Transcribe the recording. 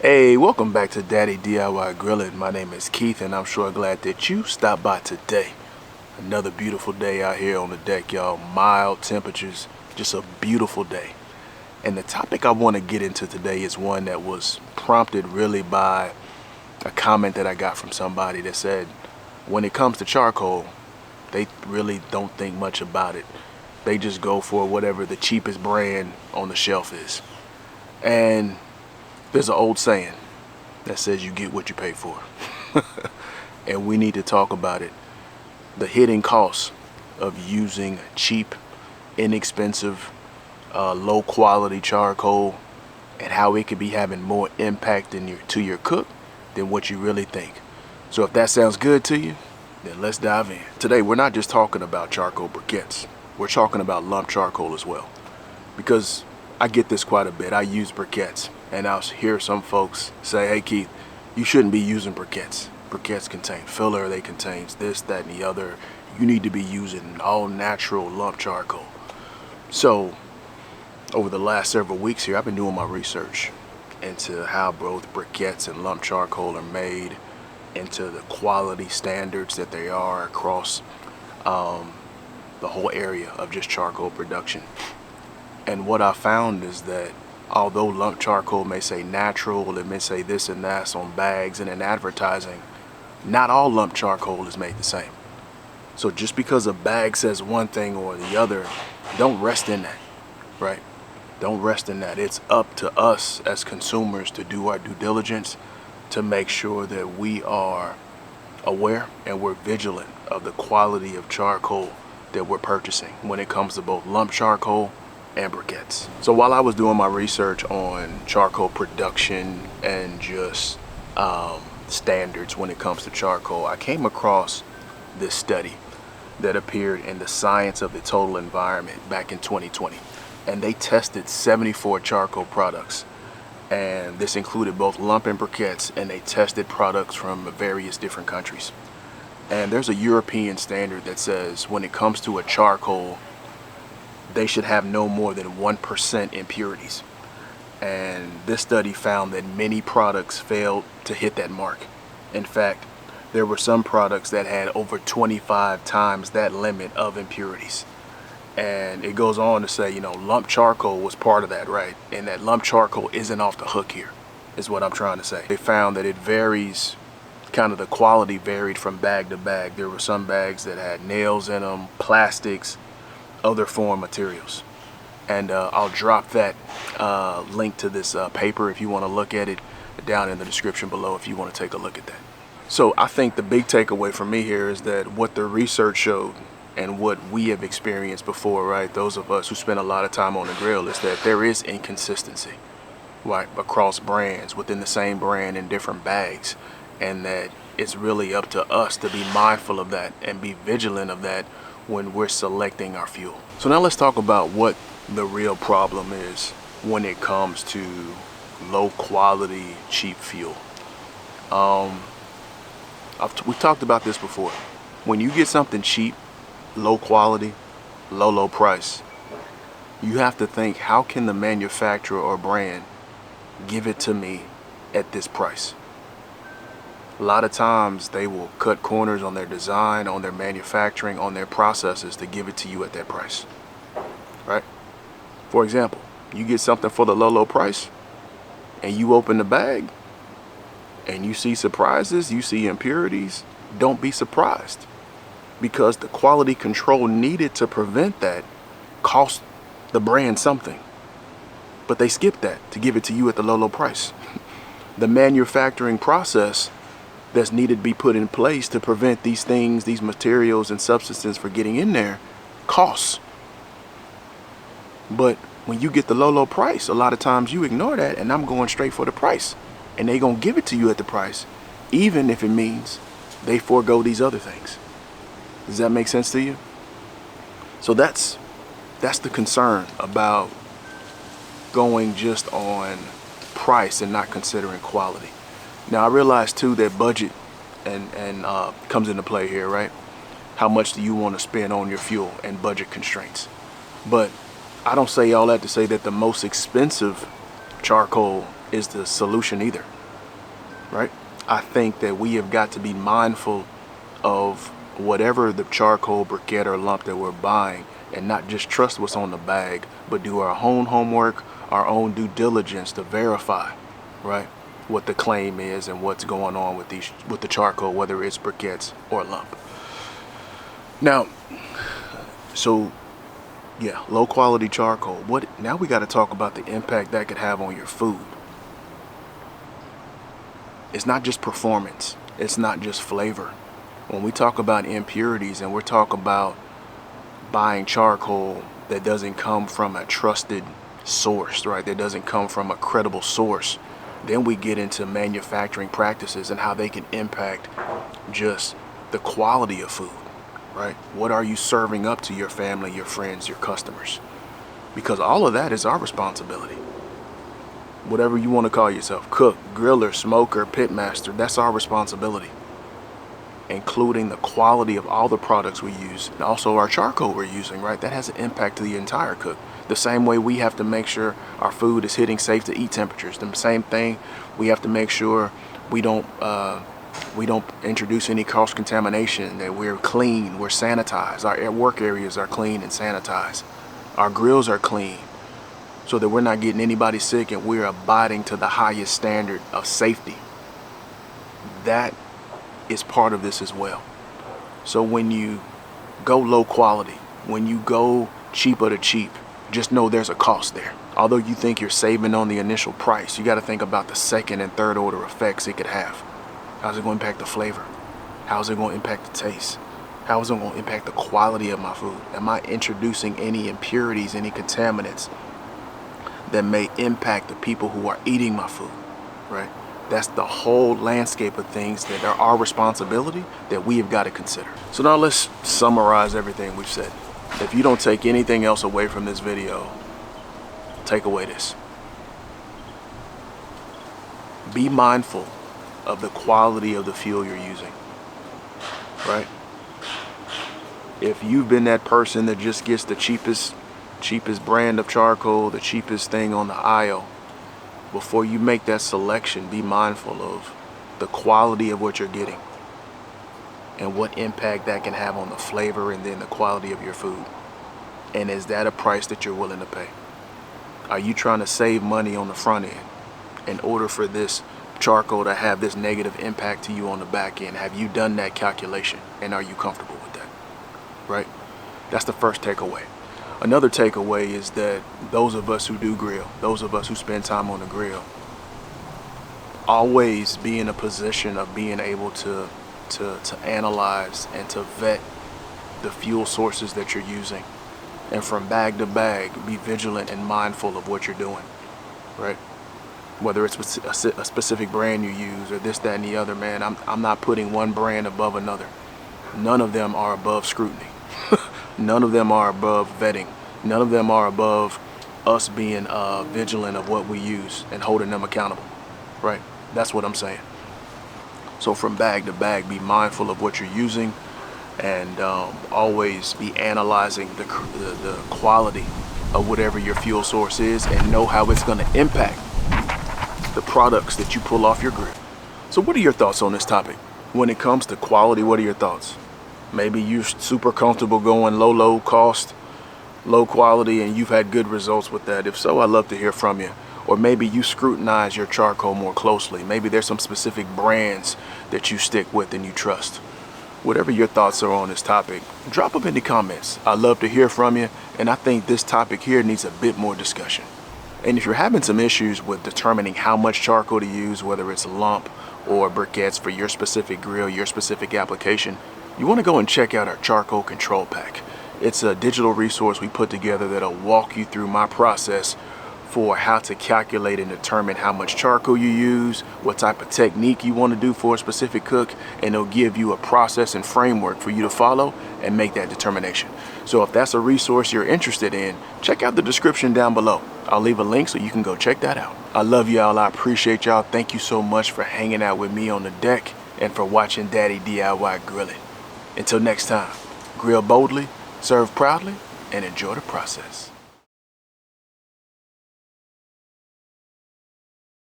Hey, welcome back to Daddy DIY Grilling. My name is Keith and I'm sure glad that you stopped by today. Another beautiful day out here on the deck, y'all. Mild temperatures, just a beautiful day. And the topic I want to get into today is one that was prompted really by a comment that I got from somebody that said when it comes to charcoal, they really don't think much about it. They just go for whatever the cheapest brand on the shelf is. And there's an old saying that says you get what you pay for. And we need to talk about it. The hidden costs of using cheap, inexpensive, low quality charcoal and how it could be having more impact to your cook than what you really think. So if that sounds good to you, then let's dive in. Today we're not just talking about charcoal briquettes. We're talking about lump charcoal as well. Because I get this quite a bit. I use briquettes. And I'll hear some folks say, hey Keith, you shouldn't be using briquettes. Briquettes contain filler, they contain this, that, and the other. You need to be using all natural lump charcoal. So over the last several weeks here, I've been doing my research into how both briquettes and lump charcoal are made, into the quality standards that they are across the whole area of just charcoal production. And what I found is that although lump charcoal may say natural, it may say this and that on bags and in advertising, not all lump charcoal is made the same. So just because a bag says one thing or the other, don't rest in that, right? Don't rest in that. It's up to us as consumers to do our due diligence to make sure that we are aware and we're vigilant of the quality of charcoal that we're purchasing when it comes to both lump charcoal and briquettes. So while I was doing my research on charcoal production and just standards when it comes to charcoal, I came across this study that appeared in the Science of the Total Environment back in 2020. And they tested 74 charcoal products. And this included both lump and briquettes, and they tested products from various different countries. And there's a European standard that says when it comes to a charcoal, they should have no more than 1% impurities. And this study found that many products failed to hit that mark. In fact, there were some products that had over 25 times that limit of impurities. And it goes on to say, lump charcoal was part of that, right? And that lump charcoal isn't off the hook here, is what I'm trying to say. They found that it varies, kind of the quality varied from bag to bag. There were some bags that had nails in them, plastics, other foreign materials. And I'll drop that link to this paper if you want to look at it down in the description below if you want to take a look at that. So I think the big takeaway for me here is that what the research showed and what we have experienced before, right, those of us who spend a lot of time on the grill, is that there is inconsistency, right, across brands, within the same brand in different bags, and that it's really up to us to be mindful of that and be vigilant of that when we're selecting our fuel. So now let's talk about what the real problem is when it comes to low quality, cheap fuel. We've talked about this before. When you get something cheap, low quality, low price, you have to think, how can the manufacturer or brand give it to me at this price? A lot of times they will cut corners on their design, on their manufacturing, on their processes to give it to you at that price, right? For example, you get something for the low price and you open the bag and you see surprises, you see impurities. Don't be surprised, because the quality control needed to prevent that cost the brand something. But they skipped that to give it to you at the low price. The manufacturing process that's needed to be put in place to prevent these things, these materials and substances from getting in there, costs. But when you get the low price, a lot of times you ignore that, and I'm going straight for the price. And they gonna give it to you at the price, even if it means they forego these other things. Does that make sense to you? So that's the concern about going just on price and not considering quality. Now I realize too that budget and comes into play here, right? How much do you want to spend on your fuel and budget constraints? But I don't say all that to say that the most expensive charcoal is the solution either, right? I think that we have got to be mindful of whatever the charcoal, briquette, or lump that we're buying, and not just trust what's on the bag, but do our own homework, our own due diligence to verify, right, what the claim is and what's going on with the charcoal, whether it's briquettes or lump. Now, so yeah, low quality charcoal. Now we got to talk about the impact that could have on your food. It's not just performance. It's not just flavor. When we talk about impurities and we're talking about buying charcoal that doesn't come from a trusted source, right? That doesn't come from a credible source, then we get into manufacturing practices and how they can impact just the quality of food, right? What are you serving up to your family, your friends, your customers? Because all of that is our responsibility. Whatever you want to call yourself, cook, griller, smoker, pitmaster, that's our responsibility. Including the quality of all the products we use, and also our charcoal we're using, right? That has an impact to the entire cook. The same way we have to make sure our food is hitting safe to eat temperatures. The same thing, we have to make sure we don't introduce any cross contamination, that we're clean, we're sanitized, our work areas are clean and sanitized, our grills are clean, so that we're not getting anybody sick and we're abiding to the highest standard of safety. That is part of this as well. So when you go low quality, when you go cheaper to cheap, just know there's a cost there. Although you think you're saving on the initial price, you got to think about the second and third order effects it could have. How's it going to impact the flavor? How's it going to impact the taste? How is it going to impact the quality of my food? Am I introducing any impurities, any contaminants that may impact the people who are eating my food, right? That's the whole landscape of things that are our responsibility that we have got to consider. So now let's summarize everything we've said. If you don't take anything else away from this video, take away this. Be mindful of the quality of the fuel you're using, right? If you've been that person that just gets the cheapest brand of charcoal, the cheapest thing on the aisle, before you make that selection, be mindful of the quality of what you're getting and what impact that can have on the flavor and then the quality of your food. And is that a price that you're willing to pay? Are you trying to save money on the front end in order for this charcoal to have this negative impact to you on the back end? Have you done that calculation, and are you comfortable with that, right? That's the first takeaway. Another takeaway is that those of us who do grill, those of us who spend time on the grill, always be in a position of being able to analyze and to vet the fuel sources that you're using. And from bag to bag, be vigilant and mindful of what you're doing, right? Whether it's a specific brand you use or this, that, and the other, man, I'm not putting one brand above another. None of them are above scrutiny. None of them are above vetting. None of them are above us being vigilant of what we use and holding them accountable, right? That's what I'm saying. So from bag to bag, be mindful of what you're using, and always be analyzing the quality of whatever your fuel source is, and know how it's going to impact the products that you pull off your grill. So what are your thoughts on this topic? When it comes to quality, what are your thoughts? Maybe you're super comfortable going low cost, low quality, and you've had good results with that. If so, I'd love to hear from you. Or maybe you scrutinize your charcoal more closely. Maybe there's some specific brands that you stick with and you trust. Whatever your thoughts are on this topic, drop them in the comments. I'd love to hear from you, and I think this topic here needs a bit more discussion. And if you're having some issues with determining how much charcoal to use, whether it's lump or briquettes for your specific grill, your specific application, you want to go and check out our charcoal control pack. It's a digital resource we put together that'll walk you through my process for how to calculate and determine how much charcoal you use, what type of technique you want to do for a specific cook, and it'll give you a process and framework for you to follow and make that determination. So if that's a resource you're interested in, check out the description down below. I'll leave a link so you can go check that out. I love y'all. I appreciate y'all. Thank you so much for hanging out with me on the deck and for watching Daddy DIY Grilling. Until next time, grill boldly, serve proudly, and enjoy the process.